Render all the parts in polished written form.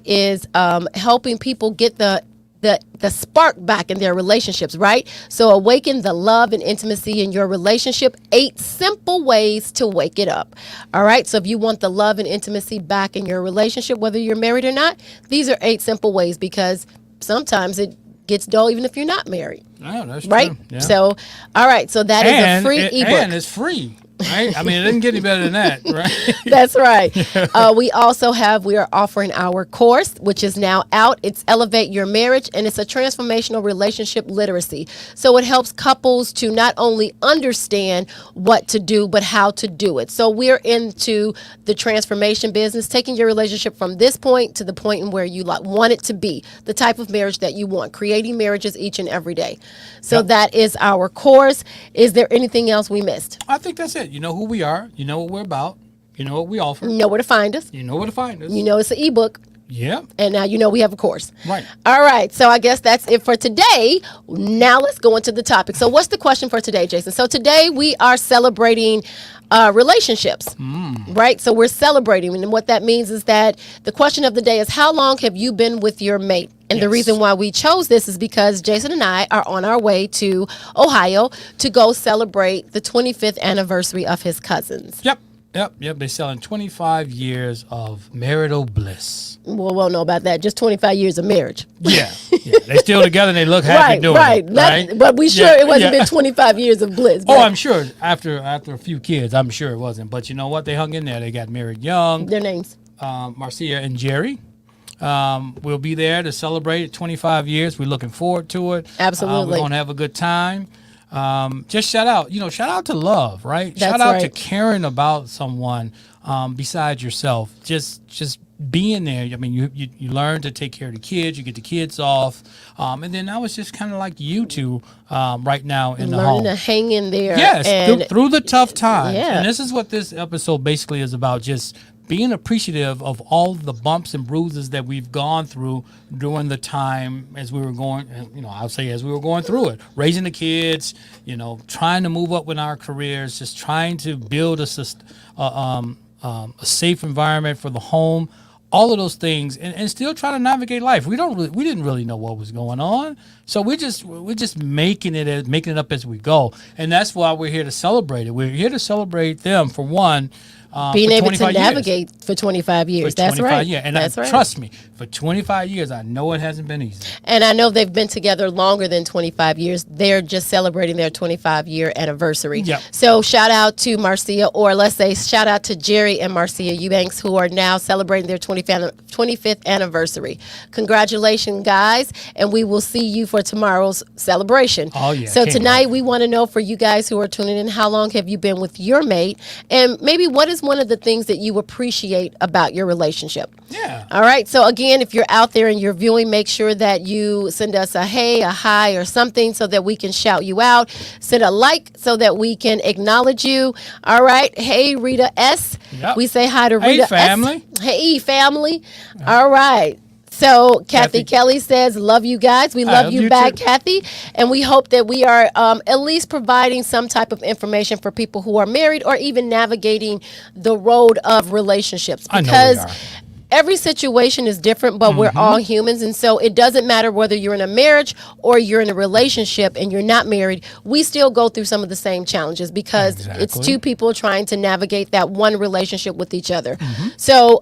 is helping people get the spark back in their relationships, right? So awaken the love and intimacy in your relationship. 8 simple ways to wake it up. All right. So if you want the love and intimacy back in your relationship, whether you're married or not, these are 8 simple ways, because sometimes it gets dull even if you're not married. Oh, that's right. true. Yeah. So, all right. So that is a free ebook. And it's free. Right? I mean, it doesn't get any better than that, right? That's right. We are offering our course, which is now out. It's Elevate Your Marriage, and it's a transformational relationship literacy. So it helps couples to not only understand what to do, but how to do it. So we're into the transformation business, taking your relationship from this point to the point in where you want it to be, the type of marriage that you want, creating marriages each and every day. So that is our course. Is there anything else we missed? I think that's it. You know who we are. You know what we're about. You know what we offer. You know where to find us. You know where to find us. You know it's an ebook. Yeah. And now you know we have a course. Right. All right. So I guess that's it for today. Now let's go into the topic. So what's the question for today, Jason? So today we are celebrating relationships, right? So we're celebrating. And what that means is that the question of the day is, how long have you been with your mate? And the reason why we chose this is because Jason and I are on our way to Ohio to go celebrate the 25th anniversary of his cousins. Yep. They're selling 25 years of marital bliss. Well, we won't know about that. Just 25 years of marriage. Yeah. They still together and they look happy doing it. Right. But we sure it wasn't been 25 years of bliss. Oh, I'm sure. After a few kids, I'm sure it wasn't. But you know what? They hung in there. They got married young. Their names? Marcia and Jerry. We'll be there to celebrate 25 years. We're looking forward to it. Absolutely. We're going to have a good time. Just shout out to love, right? That's shout out right. to caring about someone besides yourself. Just being there. I mean, you learn to take care of the kids. You get the kids off, and then now it's just kind of like you two right now in the home. Learning to hang in there. Yes, and through the tough times. Yeah. And this is what this episode basically is about. Just being appreciative of all the bumps and bruises that we've gone through during the time as we were going, I'll say as we were going through it, raising the kids, trying to move up in our careers, just trying to build a safe environment for the home, all of those things, and still trying to navigate life. We didn't really know what was going on, so we're just making it up as we go, and that's why we're here to celebrate it. We're here to celebrate them for one. Being able to navigate for 25 years. That's right. Yeah, and trust me, for 25 years, I know it hasn't been easy. And I know they've been together longer than 25 years. They're just celebrating their 25-year anniversary. Yep. So shout out to Marcia, or let's say shout out to Jerry and Marcia Eubanks, who are now celebrating their 25th anniversary. Congratulations, guys, and we will see you for tomorrow's celebration. Oh, yeah. So tonight, we want to know, for you guys who are tuning in, how long have you been with your mate? And maybe what is one of the things that you appreciate about your relationship? Yeah. All right. So again, if you're out there and you're viewing, make sure that you send us a hey, a hi, or something so that we can shout you out. Send a like so that we can acknowledge you. All right. Hey, Rita S. Yep. We say hi to Rita S. Hey, family. Hey, family. All right. So Kathy Kelly says, love you guys. We love you back, too. Kathy. And we hope that we are at least providing some type of information for people who are married or even navigating the road of relationships. Because every situation is different, but we're all humans. And so it doesn't matter whether you're in a marriage or you're in a relationship and you're not married. We still go through some of the same challenges because it's two people trying to navigate that one relationship with each other. So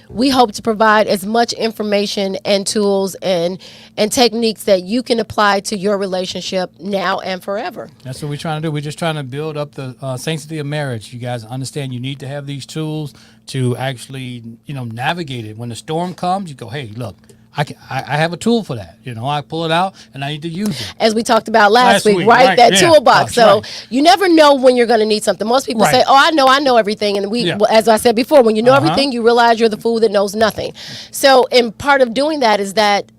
we hope to provide as much information and tools and techniques that you can apply to your relationship now and forever. That's what we're trying to do. We're just trying to build up the sanctity of marriage. You guys understand you need to have these tools to actually, navigate it. When the storm comes, you go, hey, look, I have a tool for that. I pull it out and I need to use it. As we talked about last week, right? That toolbox. So you never know when you're going to need something. Most people say, oh, I know everything. And as I said before, when you know everything, you realize you're the fool that knows nothing. So, and part of doing that is that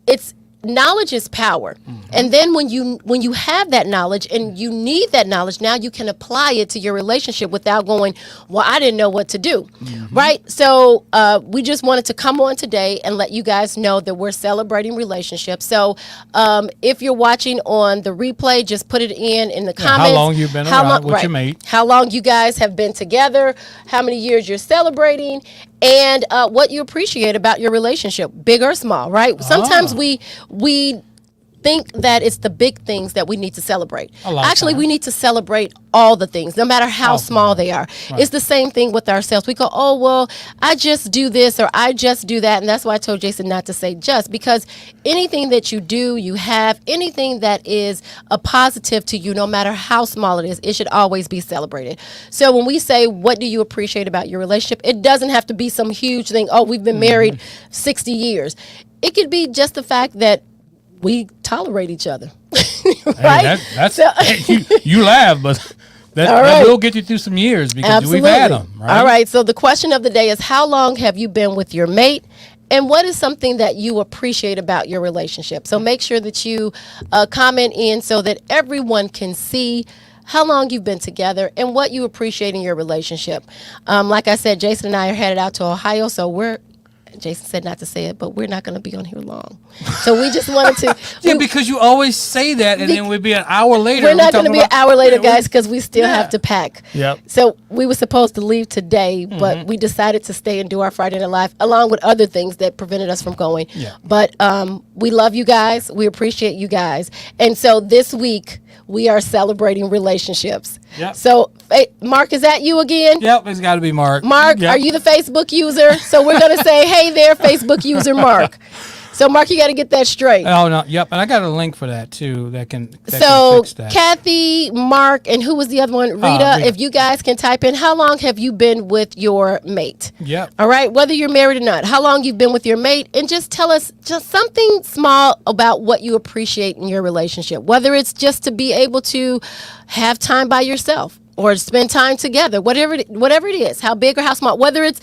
it's knowledge is power. And then when you have that knowledge and you need that knowledge, now you can apply it to your relationship without going, well, I didn't know what to do. Right? So we just wanted to come on today and let you guys know that we're celebrating relationships. So if you're watching on the replay, just put it in the comments. How long you've been around with your mate. How long you guys have been together, how many years you're celebrating, and what you appreciate about your relationship, big or small, right? Sometimes we think that it's the big things that we need to celebrate. Actually, we need to celebrate all the things, no matter how small they are. Right. It's the same thing with ourselves. We go, oh, well, I just do this or I just do that. And that's why I told Jason not to say just, because anything that you do, you have, anything that is a positive to you, no matter how small it is, it should always be celebrated. So when we say, what do you appreciate about your relationship? It doesn't have to be some huge thing. Oh, we've been married 60 years. It could be just the fact that we tolerate each other. Right? Hey, that's you laugh, but that will get you through some years because we've had them. Right? All right. So the question of the day is, how long have you been with your mate? And what is something that you appreciate about your relationship? So make sure that you comment in so that everyone can see how long you've been together and what you appreciate in your relationship. Like I said, Jason and I are headed out to Ohio, so Jason said not to say it, but we're not going to be on here long. So we just wanted to. Because you always say that, and then we'd be an hour later. We're not going to be an hour later, guys, because we still have to pack. Yep. So we were supposed to leave today, but we decided to stay and do our Friday Night Live, along with other things that prevented us from going. Yeah. But we love you guys. We appreciate you guys. And so this week, we are celebrating relationships. Yep. So, Mark, is that you again? Yep, it's got to be Mark. Mark, are you the Facebook user? So we're going to say, hey there, Facebook user Mark. So, Mark, you got to get that straight. Oh, no. Yep. And I got a link for that, too, that can fix that. Kathy, Mark, and who was the other one? Rita, if you guys can type in, how long have you been with your mate? Yep. All right. Whether you're married or not, how long you've been with your mate, and just tell us just something small about what you appreciate in your relationship, whether it's just to be able to have time by yourself or spend time together, whatever it is, how big or how small, whether it's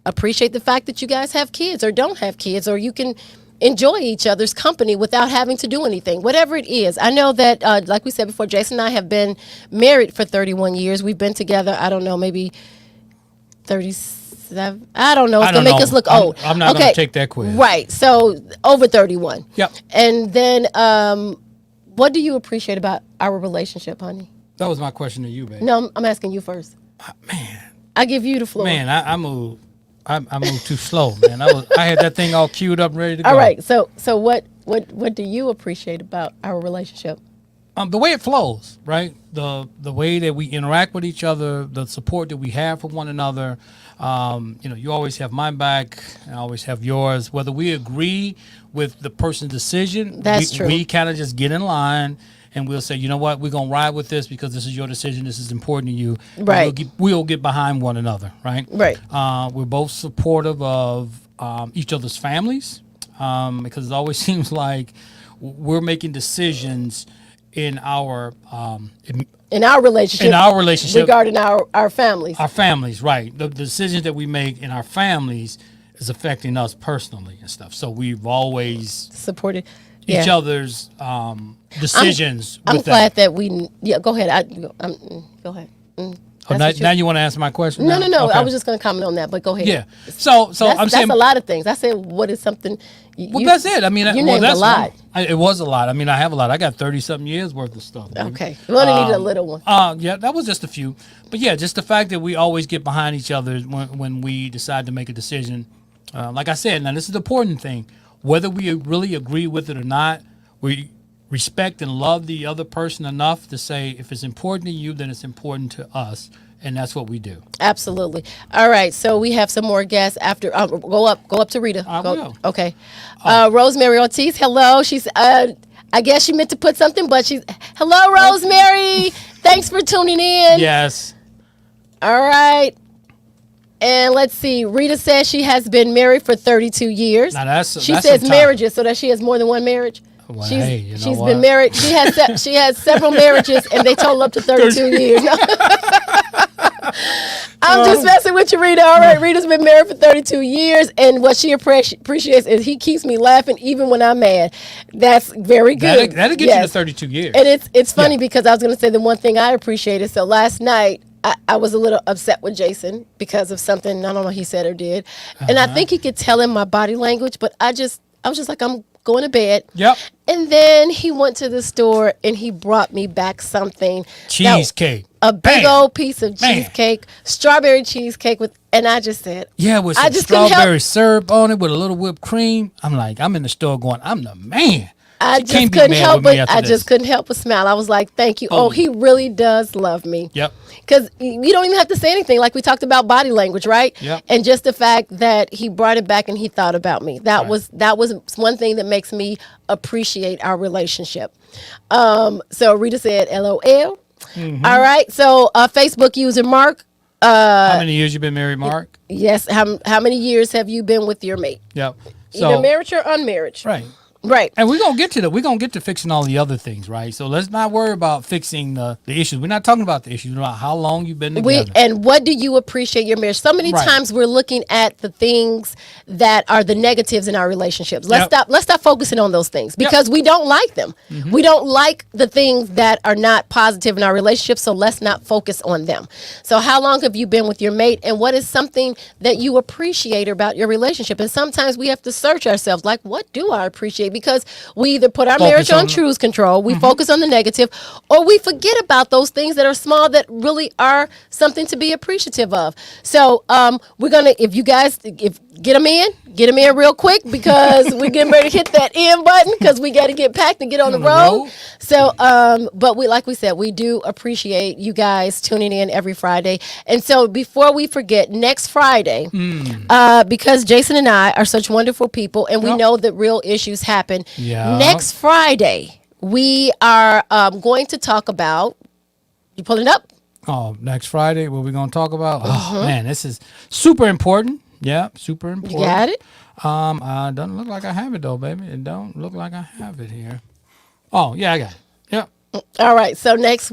appreciate the fact that you guys have kids or don't have kids, or you can enjoy each other's company without having to do anything, whatever it is. I know that, like we said before, Jason and I have been married for 31 years. We've been together, I don't know, maybe 37. I don't know. It's going to make us look old. I'm not going to take that quiz. Right. So over 31. Yep. And then what do you appreciate about our relationship, honey? That was my question to you, babe. No, I'm asking you first. Man. I give you the floor. Man, I moved. I moved too slow, man. I had that thing all queued up, ready to go. All right. So what do you appreciate about our relationship? The way it flows, right? The way that we interact with each other, the support that we have for one another. You always have my back, I always have yours. Whether we agree with the person's decision, that's true. We kind of just get in line. And we'll say, you know what, we're going to ride with this because this is your decision. This is important to you. Right. We'll get behind one another, right? Right. We're both supportive of each other's families because it always seems like we're making decisions in our relationship regarding our families. Our families, right. The decisions that we make in our families is affecting us personally and stuff. So we've always supported each other's decisions. I'm glad that we. Yeah, go ahead. Go ahead. Now you want to answer my question? No. Okay. I was just going to comment on that, but go ahead. Yeah. So I'm saying that's a lot of things. I said, what is something? That's it. I mean, you named a lot. It was a lot. I mean, I have a lot. I got 30-something years worth of stuff. Baby. Okay. We only needed a little one. Yeah, that was just a few. But yeah, just the fact that we always get behind each other when we decide to make a decision. Like I said, now this is the important thing. Whether we really agree with it or not, we respect and love the other person enough to say, if it's important to you, then it's important to us. And that's what we do. Absolutely. All right. So we have some more guests after. Go up to Rita. I will. Okay. Rosemary Ortiz. Hello. She's. I guess she meant to put something, but she's. Hello, Rosemary. Thanks for tuning in. Yes. All right. And let's see. Rita says she has been married for 32 years. Now she says marriages, so that she has more than one marriage. Well, she's been married. She has several marriages, and they total up to 32 years. I'm just messing with you, Rita. All right, Rita's been married for 32 years, and what she appreciates is he keeps me laughing even when I'm mad. That's very good. That'll get you to 32 years. And it's funny because I was going to say the one thing I appreciated. So last night, I was a little upset with Jason because of something, I don't know, he said or did. And I think he could tell in my body language, but I was just like, I'm going to bed. Yep. And then he went to the store and he brought me back something. Cheesecake. A big old piece of cheesecake, strawberry cheesecake and I just said, yeah, with some strawberry syrup on it with a little whipped cream. I'm like, I'm in the store going, I'm the man. I just couldn't help but smile. I was like, thank you. Oh, he really does love me. Yep. Because you don't even have to say anything. Like we talked about body language, right? Yep. And just the fact that he brought it back and he thought about me. That was one thing that makes me appreciate our relationship. So Rita said, LOL. Mm-hmm. All right. So Facebook user Mark. How many years you been married, Mark? Yes. How many years have you been with your mate? Yep. Either marriage or unmarriage. Right. Right. And we're gonna get to fixing all the other things, right? So let's not worry about fixing the issues. We're not talking about the issues, we're about how long you've been together. And what do you appreciate your marriage? So many times we're looking at the things that are the negatives in our relationships. Let's stop focusing on those things because we don't like them. Mm-hmm. We don't like the things that are not positive in our relationship, so let's not focus on them. So how long have you been with your mate, and what is something that you appreciate about your relationship? And sometimes we have to search ourselves, like, what do I appreciate? Because we either put our marriage on cruise control, we focus on the negative, or we forget about those things that are small that really are something to be appreciative of. So we're going to, if get them in real quick because we're getting ready to hit that end button because we got to get packed and get on the road. So, but like we said, we do appreciate you guys tuning in every Friday. And so before we forget, next Friday, because Jason and I are such wonderful people and we know that real issues happen. Yeah. Next Friday, we are going to talk about, you pulling it up? Oh, next Friday, what are we going to talk about? Oh, man, this is super important. Yeah, super important. You got it? Doesn't look like I have it though, baby. It don't look like I have it here. Oh, yeah, I got it. Yeah. All right. So next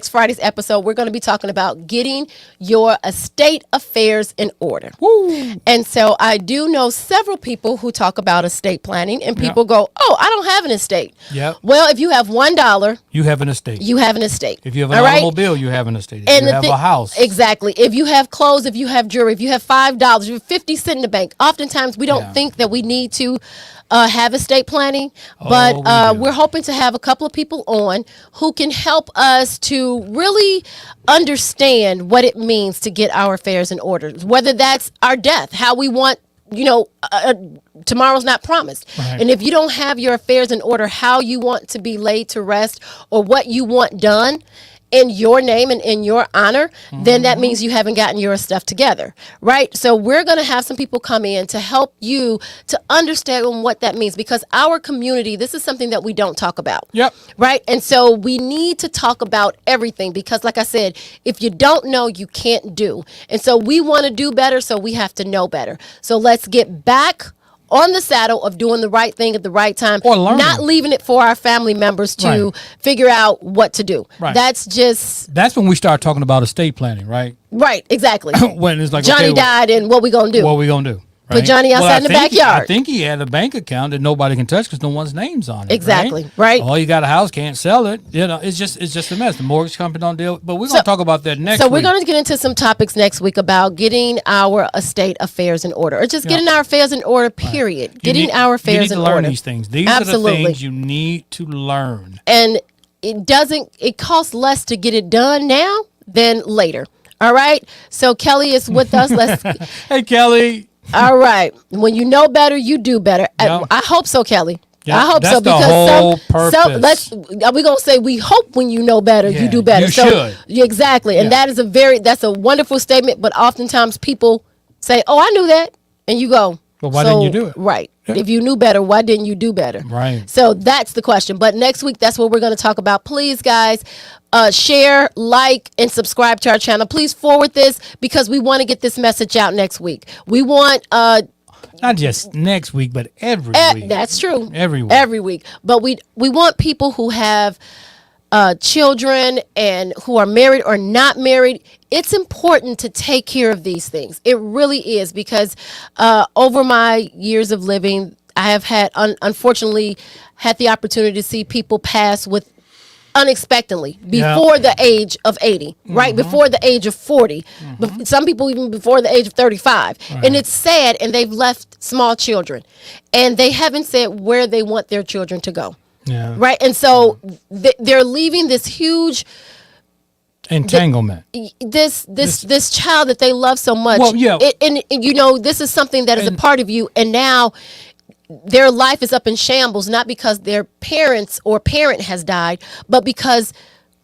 Friday's episode, we're going to be talking about getting your estate affairs in order. Woo. And so I do know several people who talk about estate planning, and people go, "Oh, I don't have an estate." Yep. Well, if you have $1, you have an estate. You have an estate. If you have an automobile, you have an estate. If you have a house. Exactly. If you have clothes, if you have jewelry, if you have $5, if you have 50 cents in the bank. Oftentimes we don't think that we need to have estate planning, but we're hoping to have a couple of people on who can help us to really understand what it means to get our affairs in order, whether that's our death, how we want, tomorrow's not promised. Right. And if you don't have your affairs in order, how you want to be laid to rest or what you want done in your name and in your honor, then that means you haven't gotten your stuff together, right? So we're going to have some people come in to help you to understand what that means, because our community, this is something that we don't talk about. Yep. Right? And so we need to talk about everything because, like I said, if you don't know, you can't do. And so we want to do better, so we have to know better. So let's get back on the saddle of doing the right thing at the right time, or learning. Not leaving it for our family members to figure out what to do. Right. That's when we start talking about estate planning, right? Right, exactly. When it's like Johnny died, and what we gonna do? What we gonna do? Right? Put Johnny outside in the backyard. I think he had a bank account that nobody can touch because no one's name's on it. Exactly, right? Oh, you got a house, can't sell it. It's just a mess. The mortgage company don't deal. But we're gonna talk about that next week. So we're gonna get into some topics next week about getting our estate affairs in order, or just getting our affairs in order. Period. Right. Getting our affairs in order. You need to learn these things. These are the things you need to learn. And it costs less to get it done now than later. All right. So Kelly is with us. Hey, Kelly. All right. When you know better, you do better. Yep. I hope so, Kelly. Yep. I hope That's so, the because whole purpose. We're gonna say we hope when you know better, you do better. You should. Exactly. And that's a wonderful statement, but oftentimes people say, "Oh, I knew that." And you go, "Well, why didn't you do it?" Right. Yeah. If you knew better, why didn't you do better? Right. So that's the question. But next week, that's what we're going to talk about. Please, guys, share, like, and subscribe to our channel. Please forward this because we want to get this message out next week. We want not just next week, but every week. That's true. Every week. Every week. But we want people who have children and who are married or not married, it's important to take care of these things. It really is, because over my years of living, I have had, unfortunately, had the opportunity to see people pass with unexpectedly before the age of 80, right? Before the age of 40. Some people even before the age of 35. Right. And it's sad, and they've left small children, and they haven't said where they want their children to go. Yeah. Right. And so they're leaving this huge Entanglement. this child that they love so much. Well, yeah. And you know, this is something that is a part of you, and now their life is up in shambles, not because their parents or parent has died, but because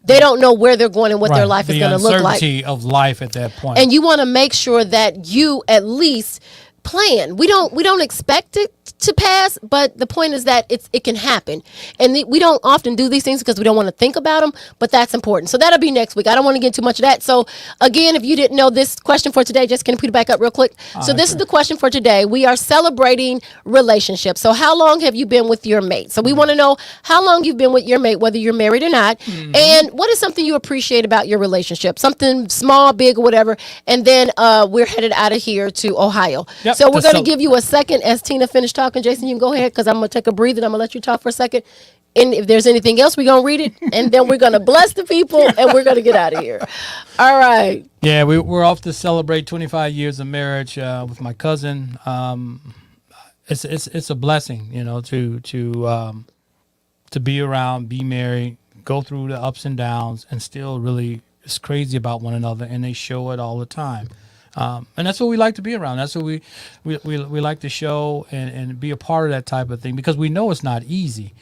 they don't know where they're going and what their life is going to look like. The uncertainty of life at that point. And you want to make sure that you at least plan. We don't expect it to pass, but the point is that it can happen. And we don't often do these things because we don't want to think about them, but that's important. So that'll be next week. I don't want to get too much of that. So again, if you didn't know this question for today, just can you put it back up real quick? So this is the question for today. We are celebrating relationships. So how long have you been with your mate? So we want to know how long you've been with your mate, whether you're married or not. And what is something you appreciate about your relationship? Something small, big, or whatever. And then we're headed out of here to Ohio. Yep. So we're going to give you a second as Tina finished talking. Jason, you can go ahead, because I'm going to take a breather and I'm going to let you talk for a second. And if there's anything else, we're going to read it, and then we're going to bless the people, and we're going to get out of here. All right. Yeah, we're off to celebrate 25 years of marriage with my cousin. It's a blessing, you know, to be around, be married, go through the ups and downs, and still really is crazy about one another, and they show it all the time. And that's what we like to be around. That's what we like to show and be a part of that type of thing, because we know it's not easy.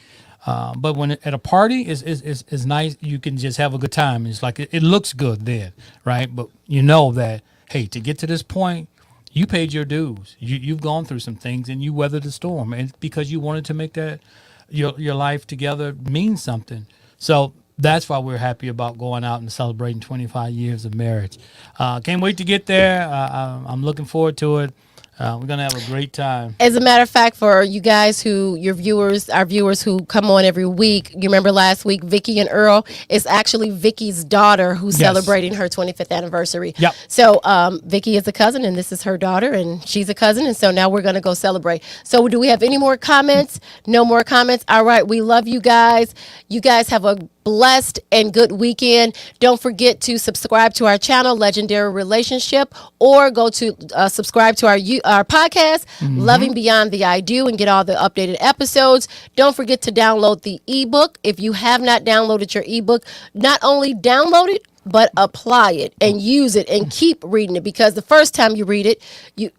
But when at a party is nice, you can just have a good time. It's like it looks good then, right? But you know that, hey, to get to this point, you paid your dues. You've gone through some things, and you weathered the storm, and because you wanted to make that your life together mean something. So that's why we're happy about going out and celebrating 25 years of marriage. Can't wait to get there. I'm looking forward to it. We're going to have a great time. As a matter of fact, for you guys our viewers who come on every week, you remember last week, Vicky and Earl, it's actually Vicky's daughter who's celebrating her 25th anniversary. Yep. So Vicky is a cousin, and this is her daughter, and she's a cousin, and so now we're going to go celebrate. So do we have any more comments? No more comments? All right. We love you guys. You guys have a blessed and good weekend. Don't forget to subscribe to our channel, Legendary Relationship, or go to subscribe to our podcast, Loving Beyond the I Do, and get all the updated episodes. Don't forget to download the ebook. If you have not downloaded your ebook, not only download it, but apply it and use it and keep reading it, because the first time you read it,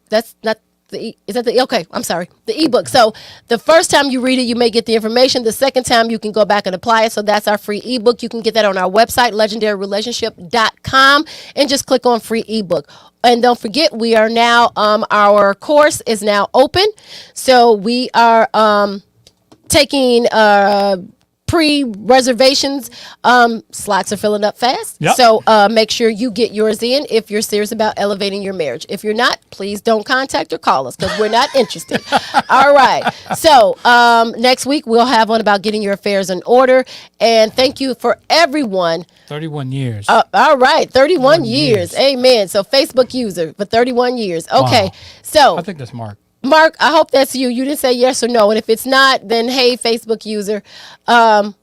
that's not the ebook. So the first time you read it, you may get the information. The second time, you can go back and apply it. So that's our free ebook. You can get that on our website, legendaryrelationship.com, and just click on free ebook. And don't forget, we are now, our course is now open. So we are taking pre-reservations. Slots are filling up fast. Yep. So make sure you get yours in if you're serious about elevating your marriage. If you're not, please don't contact or call us, because we're not interested. All right. So next week we'll have one about getting your affairs in order. And thank you for everyone. 31 years. All right. 31 years. Amen. So Facebook user for 31 years. Okay. Wow. So I think that's Mark. Mark, I hope that's you. You didn't say yes or no. And if it's not, then hey, Facebook user. Okay.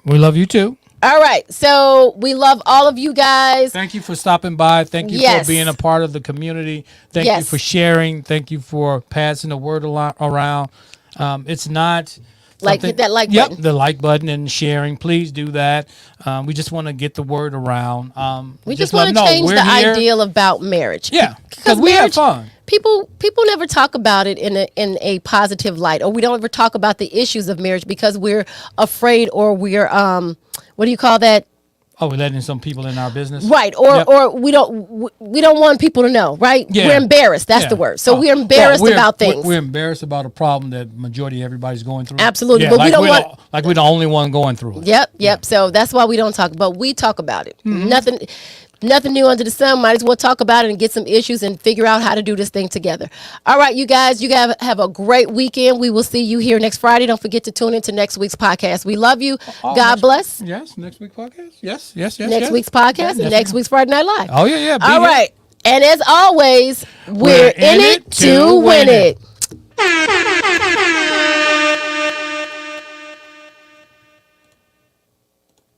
We love you too. All right. So we love all of you guys. Thank you for stopping by. Thank you for being a part of the community. Thank you for sharing. Thank you for passing the word around. It's not hit that like button. Yep, the like button and sharing. Please do that. We just want to get the word around. We just want to change the ideal about marriage. Yeah, because we have fun. People never talk about it in a positive light, or we don't ever talk about the issues of marriage because we're afraid, or we're what do you call that? Oh, we're letting some people in our business, right? Or we don't want people to know, right? Yeah. We're embarrassed. That's the word. So we're embarrassed about things. We're embarrassed about a problem that majority of everybody's going through. Absolutely, yeah, but like we don't want we're the only one going through it. Yep. So that's why we don't talk. But we talk about it. Nothing. Nothing new under the sun. Might as well talk about it and get some issues and figure out how to do this thing together. All right, you guys have a great weekend. We will see you here next Friday. Don't forget to tune into next week's podcast. We love you. God bless. Yes, next week's podcast. Yes. Next week's podcast and next week's Friday Night Live. Oh, yeah. All right. And as always, we're in it to win it.